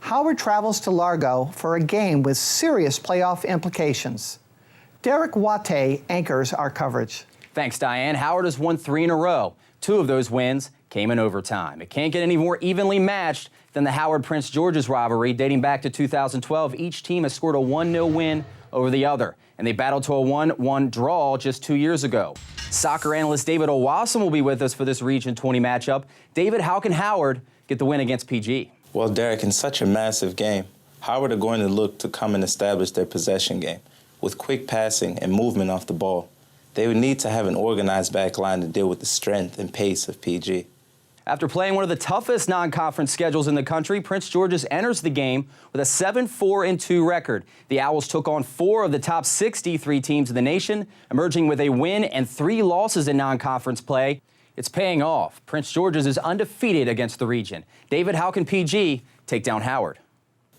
Howard travels to Largo for a game with serious playoff implications. Derek Watte anchors our coverage. Thanks, Diane. Howard has won 3 in a row. 2 of those wins came in overtime. It can't get any more evenly matched than the Howard-Prince George's rivalry dating back to 2012. Each team has scored a 1-0 win over the other, and they battled to a 1-1 draw just 2 years ago. Soccer analyst David Owasim will be with us for this Region 20 matchup. David, how can Howard get the win against PG? Well, Derek, in such a massive game, Howard are going to look to come and establish their possession game with quick passing and movement off the ball. They would need to have an organized back line to deal with the strength and pace of PG. After playing one of the toughest non-conference schedules in the country, Prince George's enters the game with a 7-4-2 record. The Owls took on 4 of the top 6 D3 teams in the nation, emerging with a win and 3 losses in non-conference play. It's paying off. Prince George's is undefeated against the region. David, how can PG take down Howard?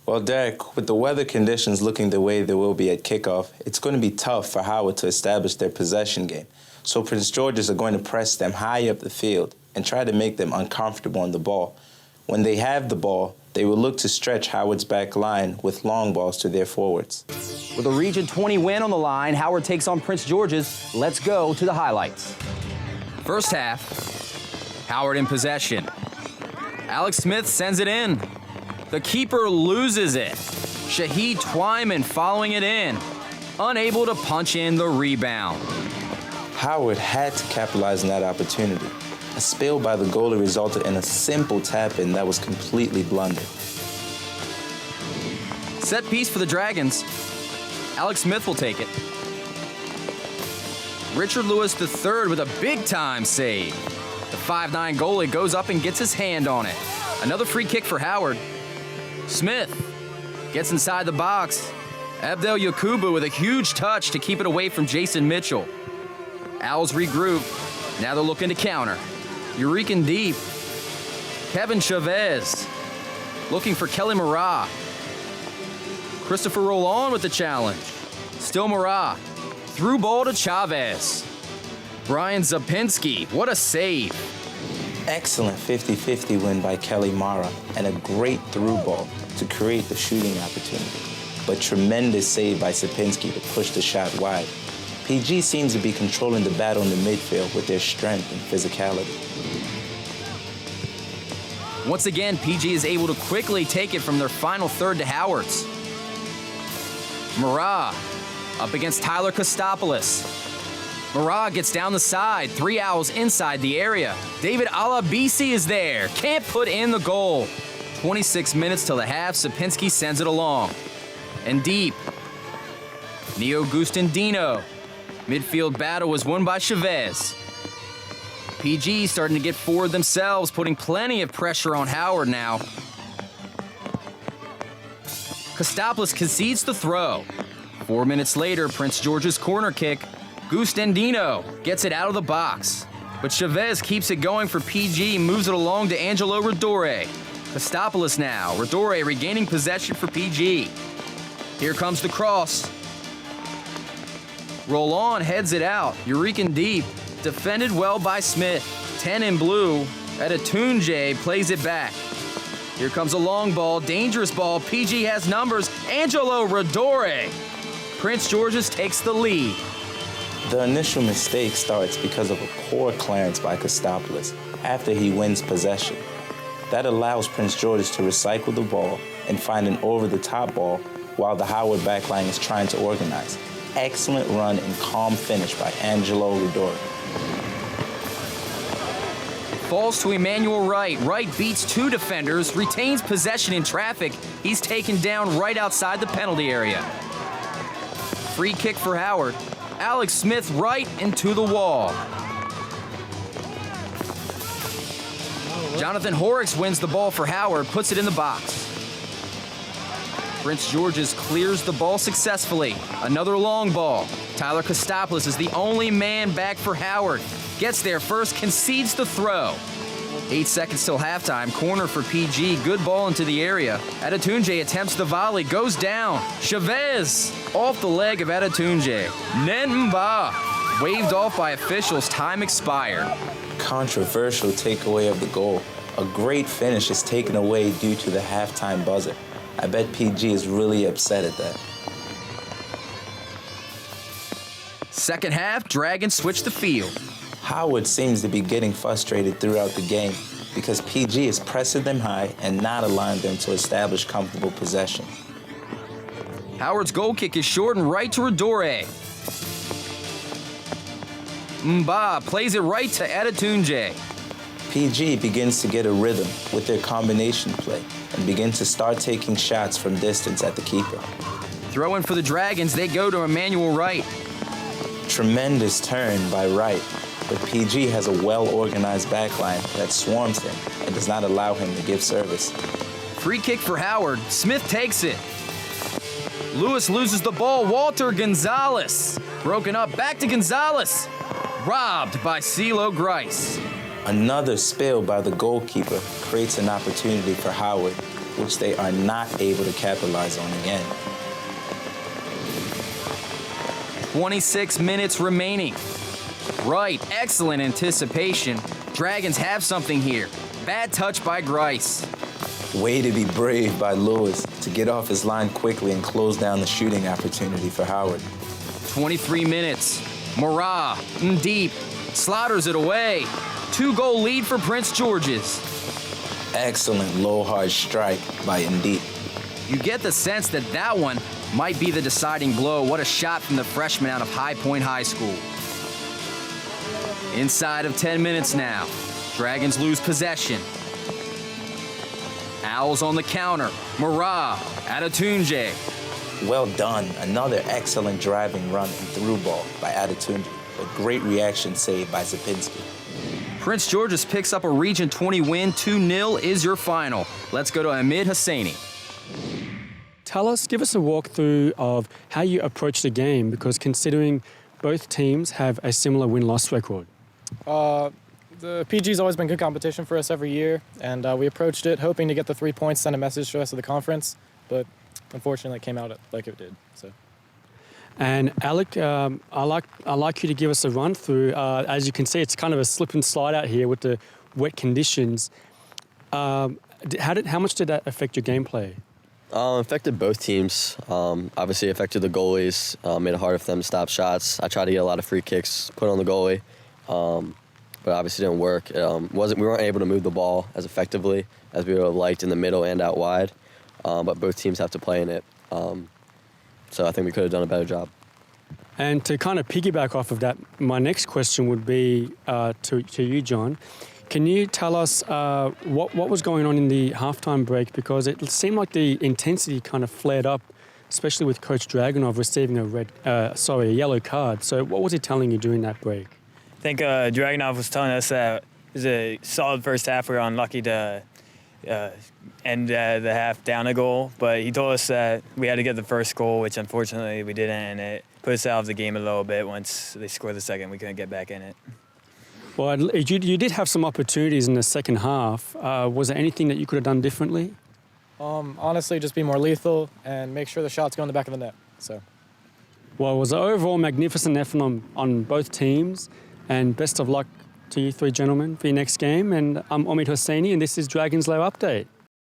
Well, Derek, with the weather conditions looking the way they will be at kickoff, it's going to be tough for Howard to establish their possession game. So Prince George's are going to press them high up the field and try to make them uncomfortable on the ball. When they have the ball, they will look to stretch Howard's back line with long balls to their forwards. With a Region 20 win on the line, Howard takes on Prince George's. Let's go to the highlights. First half, Howard in possession. Alex Smith sends it in. The keeper loses it. Shahid Twyman following it in, unable to punch in the rebound. Howard had to capitalize on that opportunity. A spill by the goalie resulted in a simple tap-in that was completely blundered. Set piece for the Dragons. Alex Smith will take it. Richard Lewis III with a big-time save. The 5'9" goalie goes up and gets his hand on it. Another free kick for Howard. Smith gets inside the box. Abdel Yakubu with a huge touch to keep it away from Jason Mitchell. Owls regroup. Now they're looking to counter. Eureka deep. Kevin Chavez looking for Kelly Marat. Christopher Roland with the challenge. Still Marat. Through ball to Chavez. Brian Zapinski, what a save. Excellent 50-50 win by Kelly Mara and a great through ball to create the shooting opportunity. But tremendous save by Zapinski to push the shot wide. PG seems to be controlling the battle in the midfield with their strength and physicality. Once again, PG is able to quickly take it from their final third to Howard's. Marat up against Tyler Kostopoulos. Marat gets down the side, 3 Owls inside the area. David Alabisi is there, can't put in the goal. 26 minutes till the half, Sapinski sends it along. And deep, Neo Gustandino. Midfield battle was won by Chavez. PG starting to get forward themselves, putting plenty of pressure on Howard now. Kostopoulos concedes the throw. 4 minutes later, Prince George's corner kick. Gustandino gets it out of the box. But Chavez keeps it going for PG, moves it along to Angelo Rodore. Kostopoulos now, Rodore regaining possession for PG. Here comes the cross. Roland heads it out, Eureka deep, defended well by Smith. 10 in blue, Adetunje plays it back. Here comes a long ball, dangerous ball, PG has numbers, Angelo Rodore. Prince George's takes the lead. The initial mistake starts because of a poor clearance by Kostopoulos after he wins possession. That allows Prince George's to recycle the ball and find an over-the-top ball while the Howard backline is trying to organize. Excellent run and calm finish by Angelo Rodore. Falls to Emmanuel Wright. Wright beats 2 defenders, retains possession in traffic. He's taken down right outside the penalty area. Free kick for Howard. Alex Smith right into the wall. Jonathan Horrocks wins the ball for Howard, puts it in the box. Prince George's clears the ball successfully. Another long ball. Tyler Kostopoulos is the only man back for Howard. Gets there first, concedes the throw. 8 seconds till halftime. Corner for PG. Good ball into the area. Adetunje attempts the volley. Goes down. Chavez off the leg of Adetunje. Nenmba waved off by officials. Time expired. Controversial takeaway of the goal. A great finish is taken away due to the halftime buzzer. I bet PG is really upset at that. Second half, Dragons switch the field. Howard seems to be getting frustrated throughout the game because PG is pressing them high and not allowing them to establish comfortable possession. Howard's goal kick is short and right to Radore. Mba plays it right to Adetunje. PG begins to get a rhythm with their combination play and begin to start taking shots from distance at the keeper. Throw in for the Dragons, they go to Emmanuel Wright. Tremendous turn by Wright, but PG has a well-organized backline that swarms him and does not allow him to give service. Free kick for Howard. Smith takes it. Lewis loses the ball. Walter Gonzalez. Broken up. Back to Gonzalez. Robbed by CeeLo Grice. Another spill by the goalkeeper creates an opportunity for Howard, which they are not able to capitalize on again. 26 minutes remaining. Right, excellent anticipation. Dragons have something here. Bad touch by Grice. Way to be brave by Lewis to get off his line quickly and close down the shooting opportunity for Howard. 23 minutes. Murrah, deep, slaughters it away. 2-goal lead for Prince George's. Excellent low hard strike by Indeed. You get the sense that that one might be the deciding blow. What a shot from the freshman out of High Point High School. Inside of 10 minutes now. Dragons lose possession. Owls on the counter. Murrah, Adetunje. Well done. Another excellent driving run and through ball by Adetunji. A great reaction save by Zapinski. Prince George's picks up a Region 20 win. 2-0 is your final. Let's go to Hamid Hosseini. Give us a walkthrough of how you approach the game, because considering both teams have a similar win-loss record. The PG's always been good competition for us every year, and we approached it hoping to get the 3 points, send a message to the rest of the conference, but unfortunately it came out like it did. So. And Alec, I like you to give us a run through. As you can see, it's kind of a slip and slide out here with the wet conditions. How much did that affect your gameplay? Affected both teams. Obviously affected the goalies, made it harder for them to stop shots. I tried to get a lot of free kicks put on the goalie, but obviously didn't work. We weren't able to move the ball as effectively as we would have liked in the middle and out wide, but both teams have to play in it. So I think we could have done a better job. And to kind of piggyback off of that, my next question would be to you, John. Can you tell us what was going on in the halftime break? Because it seemed like the intensity kind of flared up, especially with Coach Dragunov receiving a yellow card. So what was he telling you during that break? I think Dragunov was telling us that it was a solid first half. We were unlucky to end the half down a goal, but he told us that we had to get the first goal, which unfortunately we didn't, and it put us out of the game a little bit. Once they scored the second, we couldn't get back in it. Well, you did have some opportunities in the second half. Was there anything that you could have done differently? Honestly, just be more lethal and make sure the shots go in the back of the net. So. Well, it was an overall magnificent effort on both teams, and best of luck to you three gentlemen for your next game. And I'm Hamid Hosseini, and this is Dragons Lair Update.